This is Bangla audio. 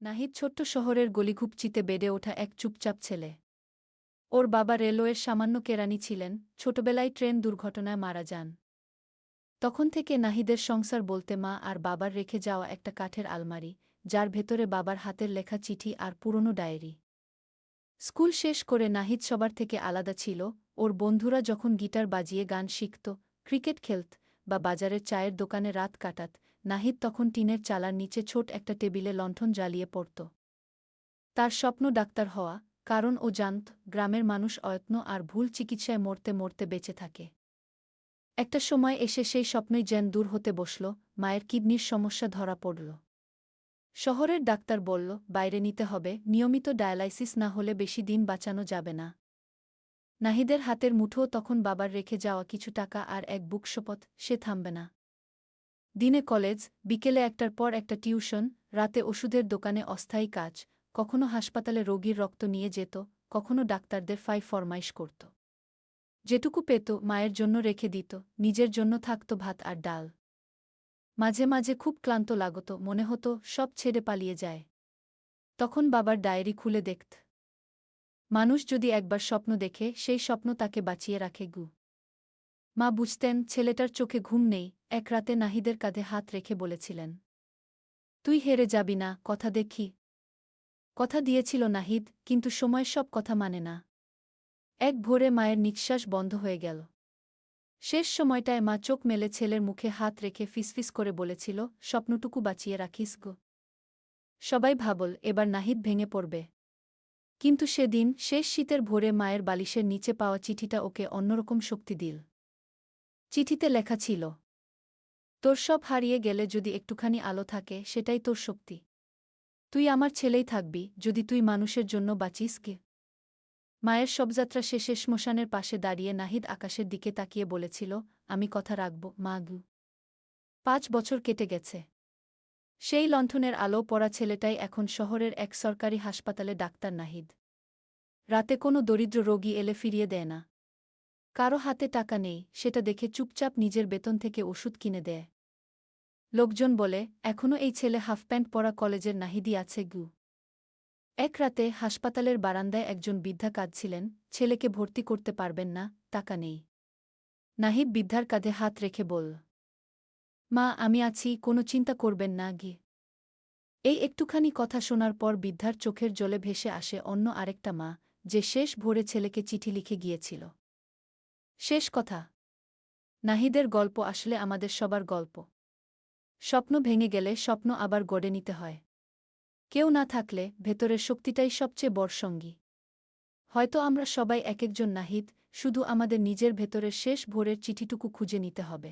নাহিদ ছোট্ট শহরের গলিঘুপচিতে বেড়ে ওঠা এক চুপচাপ ছেলে। ওর বাবা রেলওয়ের সামান্য কেরানি ছিলেন, ছোটবেলায় ট্রেন দুর্ঘটনায় মারা যান। তখন থেকে নাহিদের সংসার বলতে মা আর বাবার রেখে যাওয়া একটা কাঠের আলমারি, যার ভেতরে বাবার হাতের লেখা চিঠি আর পুরনো ডায়েরি। স্কুল শেষ করে নাহিদ সবার থেকে আলাদা ছিল। ওর বন্ধুরা যখন গিটার বাজিয়ে গান শিখত, ক্রিকেট খেলত বা বাজারের চায়ের দোকানে রাত কাটাত, নাহিদ তখন টিনের চালার নিচে ছোট একটা টেবিলে লণ্ঠন জ্বালিয়ে পড়ত। তার স্বপ্ন ডাক্তার হওয়া, কারণ ও জানত গ্রামের মানুষ অয়ত্ন আর ভুল চিকিৎসায় মরতে মরতে বেঁচে থাকে। একটা সময় এসে সেই স্বপ্নই যেন দূর হতে বসল। মায়ের কিডনির সমস্যা ধরা পড়ল। শহরের ডাক্তার বলল, বাইরে নিতে হবে, নিয়মিত ডায়ালাইসিস না হলে বেশি দিন বাঁচানো যাবে না। নাহিদের হাতের মুঠোও তখন বাবার রেখে যাওয়া কিছু টাকা আর এক বুক শপথ, সে থামবে না। দিনে কলেজ, বিকেলে একটার পর একটা টিউশন, রাতে ওষুধের দোকানে অস্থায়ী কাজ, কখনো হাসপাতালে রোগীর রক্ত নিয়ে যেত, কখনো ডাক্তারদের ফরমাইশ করত। যেটুকু পেত মায়ের জন্য রেখে দিত, নিজের জন্য থাকত ভাত আর ডাল। মাঝে মাঝে খুব ক্লান্ত লাগত, মনে হতো সব ছেড়ে পালিয়ে যায়। তখন বাবার ডায়েরি খুলে দেখত, মানুষ যদি একবার স্বপ্ন দেখে, সেই স্বপ্ন তাকে বাঁচিয়ে রাখে। মা বুঝতেন ছেলেটার চোখে ঘুম নেই। এক রাতে নাহিদের কাঁধে হাত রেখে বলেছিলেন, তুই হেরে যাবি না, কথা দেখি। কথা দিয়েছিল নাহিদ, কিন্তু সময় সব কথা মানে না। এক ভোরে মায়ের নিঃশ্বাস বন্ধ হয়ে গেল। শেষ সময়টায় মা চোখ মেলে ছেলের মুখে হাত রেখে ফিসফিস করে বলেছিল, স্বপ্নটুকু বাঁচিয়ে রাখিস গো। সবাই ভাবল এবার নাহিদ ভেঙে পড়বে। কিন্তু সেদিন শেষ শীতের ভোরে মায়ের বালিশের নিচে পাওয়া চিঠিটা ওকে অন্যরকম শক্তি দিল। চিঠিতে লেখা ছিল, তোর সব হারিয়ে গেলে যদি একটুখানি আলো থাকে, সেটাই তোর শক্তি। তুই আমার ছেলেই থাকবি যদি তুই মানুষের জন্য বাঁচিস। কে মায়ের শবযাত্রা শেষে শ্মশানের পাশে দাঁড়িয়ে নাহিদ আকাশের দিকে তাকিয়ে বলেছিল, আমি কথা রাখব মা গু। 5 বছর কেটে গেছে। সেই লণ্ঠনের আলো পড়া ছেলেটাই এখন শহরের এক সরকারি হাসপাতালে ডাক্তার নাহিদ। রাতে কোনো দরিদ্র রোগী এলে ফিরিয়ে দেয় না। কারো হাতে টাকা নেই, সেটা দেখে চুপচাপ নিজের বেতন থেকে ওষুধ কিনে দেয়। লোকজন বলে, এখনও এই ছেলে হাফপ্যান্ট পরা কলেজের নাহিদই আছে। এক রাতে হাসপাতালের বারান্দায় একজন বৃদ্ধা কাঁদছিলেন, ছেলেকে ভর্তি করতে পারবেন না, টাকা নেই। নাহিদ বৃদ্ধার কাঁধে হাত রেখে বলল, মা আমি আছি, কোনো চিন্তা করবেন না। এই একটুখানি কথা শোনার পর বৃদ্ধার চোখের জলে ভেসে আসে অন্য আরেকটা মা, যে শেষ ভোরে ছেলেকে চিঠি লিখে গিয়েছিল। শেষ কথা। নাহিদের গল্প আসলে আমাদের সবার গল্প। স্বপ্ন ভেঙে গেলে স্বপ্ন আবার গড়ে নিতে হয়। কেউ না থাকলে ভেতরের শক্তিটাই সবচেয়ে বড় সঙ্গী। হয়তো আমরা সবাই এক একজন নাহিদ, শুধু আমাদের নিজের ভেতরের শেষ ভোরের চিঠিটুকু খুঁজে নিতে হবে।